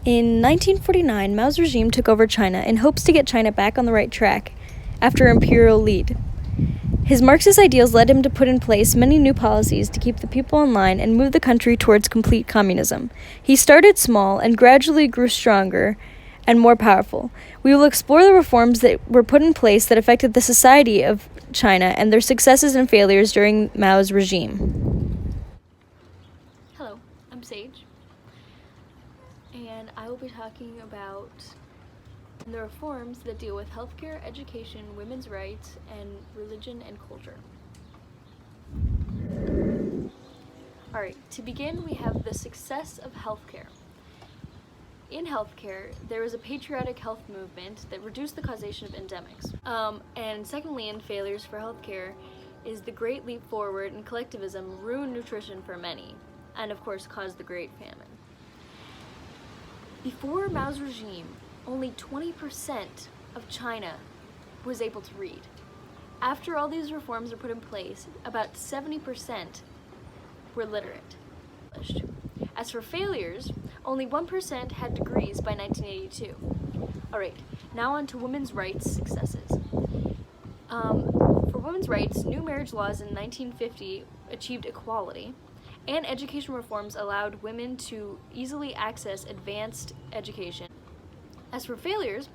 In 1949, Mao's regime took over China in hopes to get China back on the right track after imperial lead. His Marxist ideals led him to put in place many new policies to keep the people in line and move the country towards complete communism. He started small and gradually grew stronger and more powerful. We will explore the reforms that were put in place that affected the society of China and their successes and failures during Mao's regime. Hello, I'm Sage, and I will be talking about the reforms that deal with healthcare, education, women's rights, and religion and culture. Alright, to begin, we have the success of healthcare. In healthcare, there was a patriotic health movement that reduced the causation of endemics. And secondly, in failures for healthcare, is the Great Leap Forward and collectivism ruined nutrition for many, and of course caused the Great Famine. Before Mao's regime, only 20% of China was able to read. After all these reforms were put in place, about 70% were literate. As for failures, only 1% had degrees by 1982. Alright, now on to women's rights successes. For women's rights, new marriage laws in 1950 achieved equality, and education reforms allowed women to easily access advanced education. As for failures,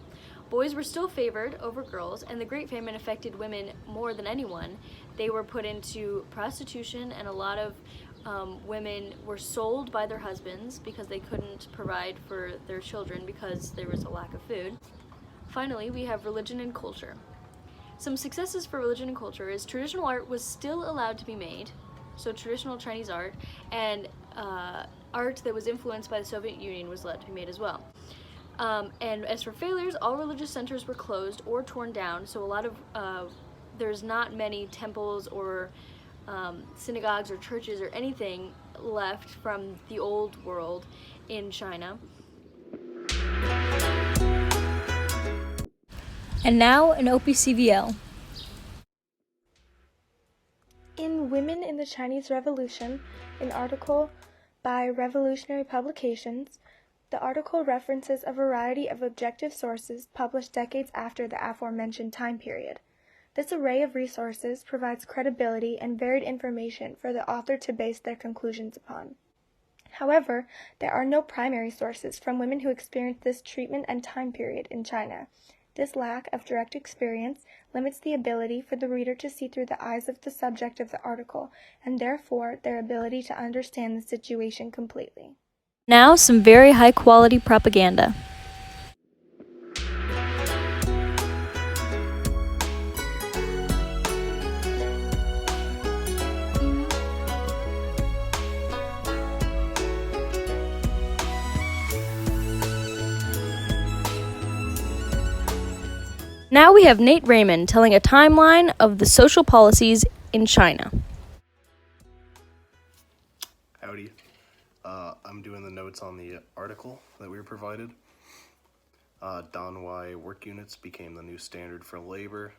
boys were still favored over girls, and the Great Famine affected women more than anyone. They were put into prostitution, and a lot of women were sold by their husbands because they couldn't provide for their children because there was a lack of food. Finally, we have religion and culture. Some successes for religion and culture is traditional art was still allowed to be made, so traditional Chinese art, and art that was influenced by the Soviet Union was allowed to be made as well. And as for failures, all religious centers were closed or torn down, so a lot of, there's not many temples or synagogues or churches or anything left from the old world in China. And now an OPCVL. In Women in the Chinese Revolution, an article by Revolutionary Publications, the article references a variety of objective sources published decades after the aforementioned time period. This array of resources provides credibility and varied information for the author to base their conclusions upon. However, there are no primary sources from women who experienced this treatment and time period in China. This lack of direct experience limits the ability for the reader to see through the eyes of the subject of the article, and therefore their ability to understand the situation completely. Now some very high-quality propaganda. Now we have Nate Raymond telling a timeline of the social policies in China. Howdy. I'm doing the notes on the article that we were provided. Donwai work units became the new standard for labor.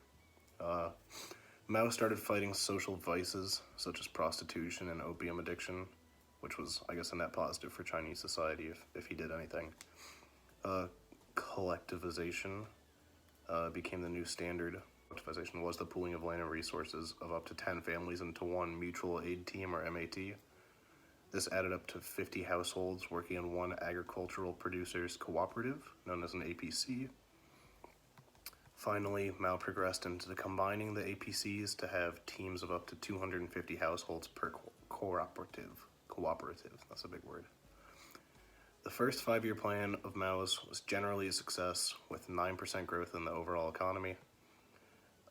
Mao started fighting social vices such as prostitution and opium addiction, which was, I guess, a net positive for Chinese society if he did anything. Collectivization became the new standard. Collectivization was the pooling of land and resources of up to 10 families into one mutual aid team, or MAT. This added up to 50 households working in one agricultural producers cooperative, known as an APC. Finally, Mao progressed into combining the APCs to have teams of up to 250 households per cooperative. Cooperative, that's a big word. The first 5-year plan of Mao's was generally a success, with 9% growth in the overall economy.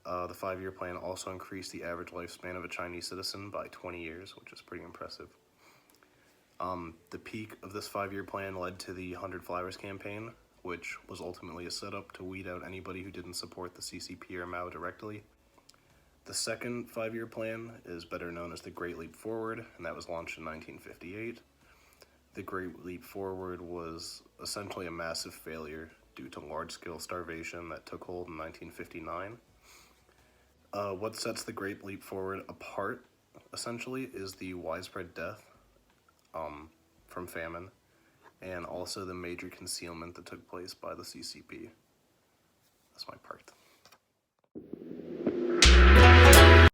The 5-year plan also increased the average lifespan of a Chinese citizen by 20 years, which is pretty impressive. The peak of this 5-year plan led to the 100 Flowers campaign, which was ultimately a setup to weed out anybody who didn't support the CCP or Mao directly. The second 5-year plan is better known as the Great Leap Forward, and that was launched in 1958. The Great Leap Forward was essentially a massive failure due to large-scale starvation that took hold in 1959. What sets the Great Leap Forward apart, essentially, is the widespread death from famine. and also the major concealment that took place by the CCP. That's my part.